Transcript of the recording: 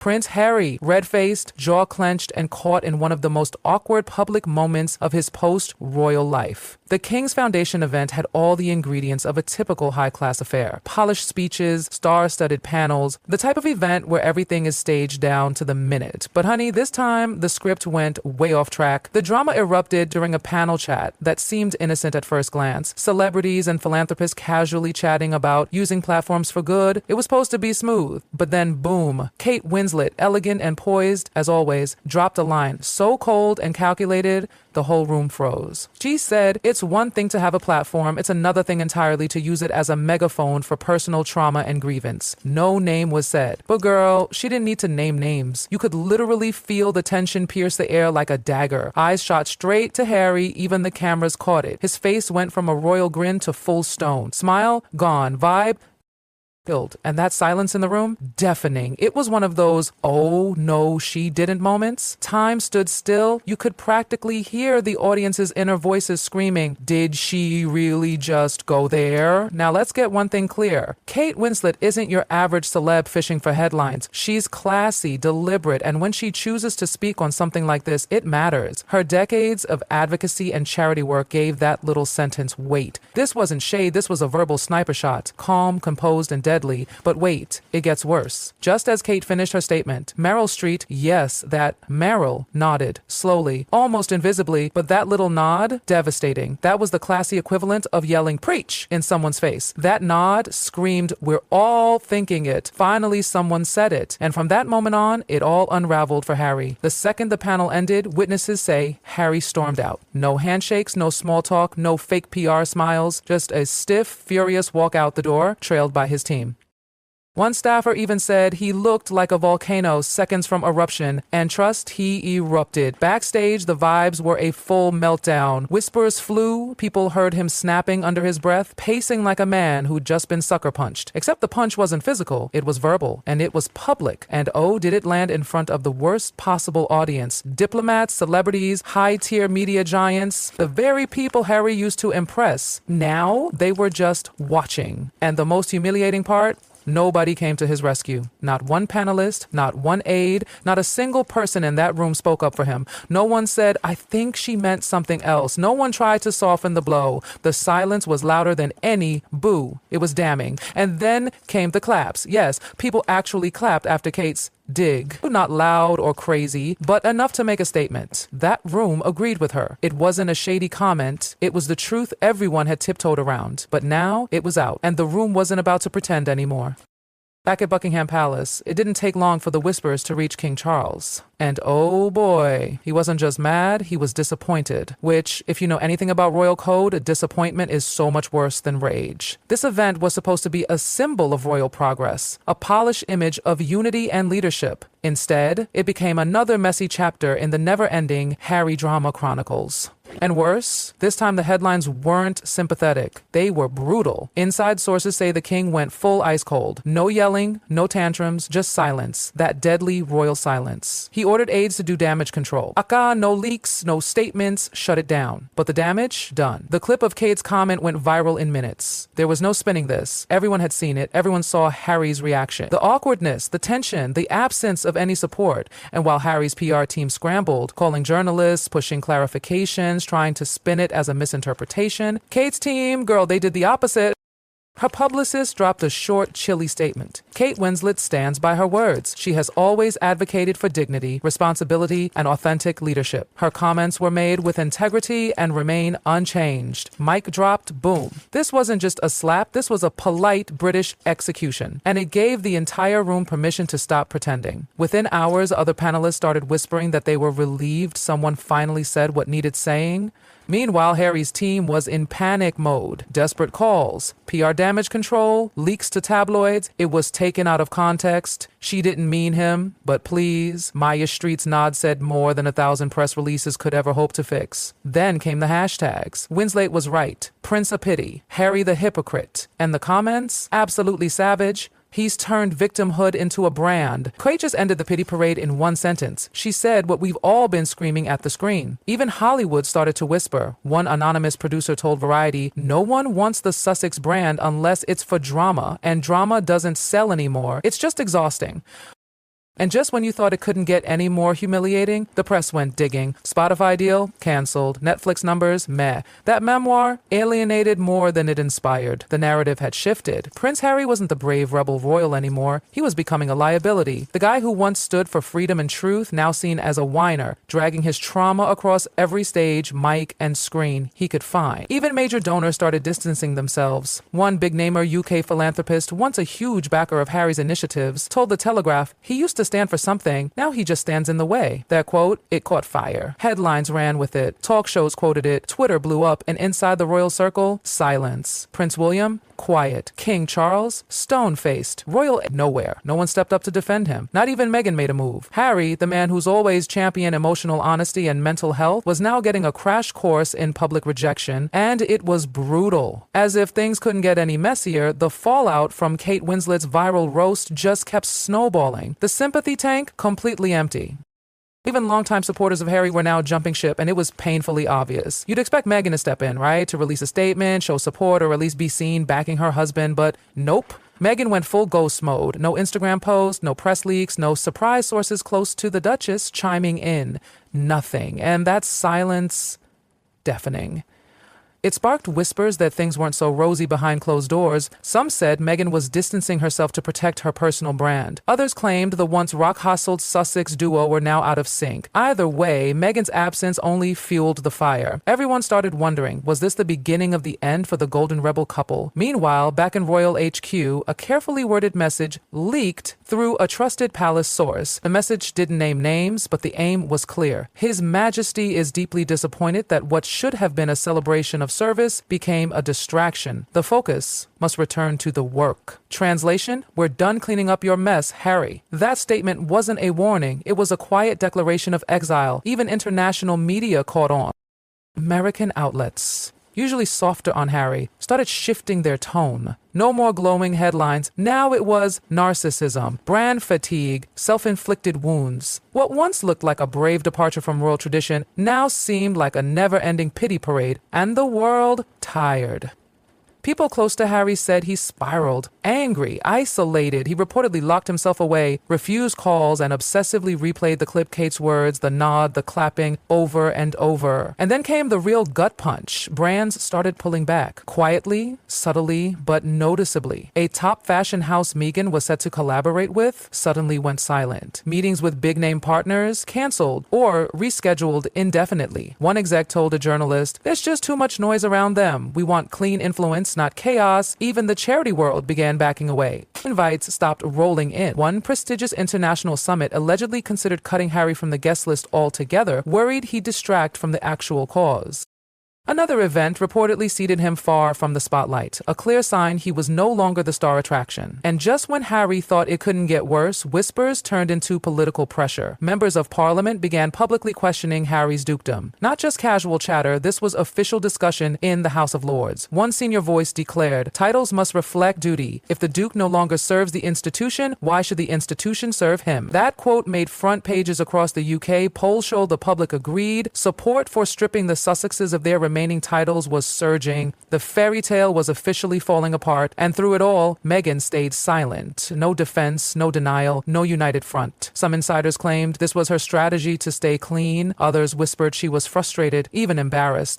Prince Harry, red-faced, jaw clenched, and caught in one of the most awkward public moments of his post-royal life. The King's Foundation event had all the ingredients of a typical high-class affair. Polished speeches, star-studded panels, the type of event where everything is staged down to the minute. But honey, this time the script went way off track. The drama erupted during a panel chat that seemed innocent at first glance. Celebrities and philanthropists casually chatting about using platforms for good. It was supposed to be smooth. But then boom, Kate Winslet, elegant and poised, as always, dropped a line so cold and calculated, the whole room froze. She said, "It's one thing to have a platform, it's another thing entirely to use it as a megaphone for personal trauma and grievance." No name was said. But girl, she didn't need to name names. You could literally feel the tension pierce the air like a dagger. Eyes shot straight to Harry, even the cameras caught it. His face went from a royal grin to full stone. Smile, gone. Vibe, killed. And that silence in the room, deafening. It was one of those, oh no, she didn't moments. Time stood still. You could practically hear the audience's inner voices screaming, did she really just go there? Now let's get one thing clear. Kate Winslet isn't your average celeb fishing for headlines. She's classy, deliberate, and when she chooses to speak on something like this, it matters. Her decades of advocacy and charity work gave that little sentence weight. This wasn't shade, this was a verbal sniper shot. Calm, composed, and deadly. But wait, it gets worse. Just as Kate finished her statement, Meryl Streep, yes, that Meryl, nodded, slowly, almost invisibly, but that little nod, devastating. That was the classy equivalent of yelling, "Preach!" in someone's face. That nod screamed, "We're all thinking it." Finally, someone said it. And from that moment on, it all unraveled for Harry. The second the panel ended, witnesses say Harry stormed out. No handshakes, no small talk, no fake PR smiles, just a stiff, furious walk out the door, trailed by his team. One staffer even said he looked like a volcano seconds from eruption, and trust, he erupted. Backstage, the vibes were a full meltdown. Whispers flew, people heard him snapping under his breath, pacing like a man who'd just been sucker punched. Except the punch wasn't physical, it was verbal, and it was public. And oh, did it land in front of the worst possible audience. Diplomats, celebrities, high-tier media giants, the very people Harry used to impress. Now, they were just watching. And the most humiliating part? Nobody came to his rescue. Not one panelist, not one aide, not a single person in that room spoke up for him. No one said, "I think she meant something else." No one tried to soften the blow. The silence was louder than any boo. It was damning. And then came the claps. Yes, people actually clapped after Kate's dig. Not loud or crazy, but enough to make a statement. That room agreed with her. It wasn't a shady comment. It was the truth everyone had tiptoed around. But now it was out, and the room wasn't about to pretend anymore. Back at Buckingham Palace, it didn't take long for the whispers to reach King Charles. And oh boy, he wasn't just mad, he was disappointed. Which, if you know anything about royal code, disappointment is so much worse than rage. This event was supposed to be a symbol of royal progress, a polished image of unity and leadership. Instead, it became another messy chapter in the never-ending Harry drama chronicles. And worse, this time the headlines weren't sympathetic. They were brutal. Inside sources say the king went full ice cold. No yelling, no tantrums, just silence. That deadly royal silence. He ordered aides to do damage control. No leaks, no statements, shut it down. But the damage? Done. The clip of Kate's comment went viral in minutes. There was no spinning this. Everyone had seen it. Everyone saw Harry's reaction. The awkwardness, the tension, the absence of any support. And while Harry's PR team scrambled, calling journalists, pushing clarifications, trying to spin it as a misinterpretation, Kate's team, girl, they did the opposite. Her publicist dropped a short, chilly statement. Kate Winslet stands by her words. She has always advocated for dignity, responsibility, and authentic leadership. Her comments were made with integrity and remain unchanged. Mic dropped, boom. This wasn't just a slap, this was a polite British execution. And it gave the entire room permission to stop pretending. Within hours, other panelists started whispering that they were relieved someone finally said what needed saying. Meanwhile, Harry's team was in panic mode. Desperate calls, PR damage control, leaks to tabloids. It was taken out of context. She didn't mean him, but please. Maya Street's nod said more than 1,000 press releases could ever hope to fix. Then came the hashtags. Winslet was right. Prince a pity. Harry the hypocrite. And the comments? Absolutely savage. He's turned victimhood into a brand. Kate just ended the pity parade in one sentence. She said what we've all been screaming at the screen. Even Hollywood started to whisper. One anonymous producer told Variety, "No one wants the Sussex brand unless it's for drama, and drama doesn't sell anymore. It's just exhausting." And just when you thought it couldn't get any more humiliating, the press went digging. Spotify deal? Canceled. Netflix numbers? Meh. That memoir? Alienated more than it inspired. The narrative had shifted. Prince Harry wasn't the brave rebel royal anymore. He was becoming a liability. The guy who once stood for freedom and truth, now seen as a whiner, dragging his trauma across every stage, mic, and screen he could find. Even major donors started distancing themselves. One big-namer UK philanthropist, once a huge backer of Harry's initiatives, told The Telegraph he used to stand for something, now he just stands in the way. That quote, it caught fire. Headlines ran with it, talk shows quoted it, Twitter blew up, and inside the royal circle, silence. Prince William? Quiet. King Charles? Stone-faced. Royal nowhere. No one stepped up to defend him. Not even Meghan made a move. Harry, the man who's always championed emotional honesty and mental health, was now getting a crash course in public rejection, and it was brutal. As if things couldn't get any messier, the fallout from Kate Winslet's viral roast just kept snowballing. The sympathy tank completely empty. Even longtime supporters of Harry were now jumping ship, and it was painfully obvious. You'd expect Meghan to step in, right? To release a statement, show support, or at least be seen backing her husband, but nope. Meghan went full ghost mode. No Instagram post, no press leaks, no surprise sources close to the Duchess chiming in. Nothing. And that silence, deafening. It sparked whispers that things weren't so rosy behind closed doors. Some said Meghan was distancing herself to protect her personal brand. Others claimed the once rock-hustled Sussex duo were now out of sync. Either way, Meghan's absence only fueled the fire. Everyone started wondering, was this the beginning of the end for the Golden Rebel couple? Meanwhile, back in Royal HQ, a carefully worded message leaked through a trusted palace source. The message didn't name names, but the aim was clear. His Majesty is deeply disappointed that what should have been a celebration of service became a distraction. The focus must return to the work. Translation, we're done cleaning up your mess, Harry. That statement wasn't a warning. It was a quiet declaration of exile. Even international media caught on. American outlets, usually softer on Harry, started shifting their tone. No more glowing headlines. Now it was narcissism, brand fatigue, self-inflicted wounds. What once looked like a brave departure from royal tradition now seemed like a never-ending pity parade, and the world tired. People close to Harry said he spiraled, angry, isolated. He reportedly locked himself away, refused calls, and obsessively replayed the clip Kate's words, the nod, the clapping, over and over. And then came the real gut punch. Brands started pulling back, quietly, subtly, but noticeably. A top fashion house Meghan was set to collaborate with suddenly went silent. Meetings with big-name partners canceled or rescheduled indefinitely. One exec told a journalist, "There's just too much noise around them. We want clean influence, not chaos." Even the charity world began backing away. Invites stopped rolling in. One prestigious international summit allegedly considered cutting Harry from the guest list altogether, worried he'd distract from the actual cause. Another event reportedly seated him far from the spotlight, a clear sign he was no longer the star attraction. And just when Harry thought it couldn't get worse, whispers turned into political pressure. Members of Parliament began publicly questioning Harry's dukedom. Not just casual chatter, this was official discussion in the House of Lords. One senior voice declared, "Titles must reflect duty. If the Duke no longer serves the institution, why should the institution serve him?" That quote made front pages across the UK. Polls showed the public agreed. Support for stripping the Sussexes of their remaining titles was surging. The fairy tale was officially falling apart, and through it all, Meghan stayed silent. No defense, no denial, no united front. Some insiders claimed this was her strategy to stay clean. Others whispered she was frustrated, even embarrassed.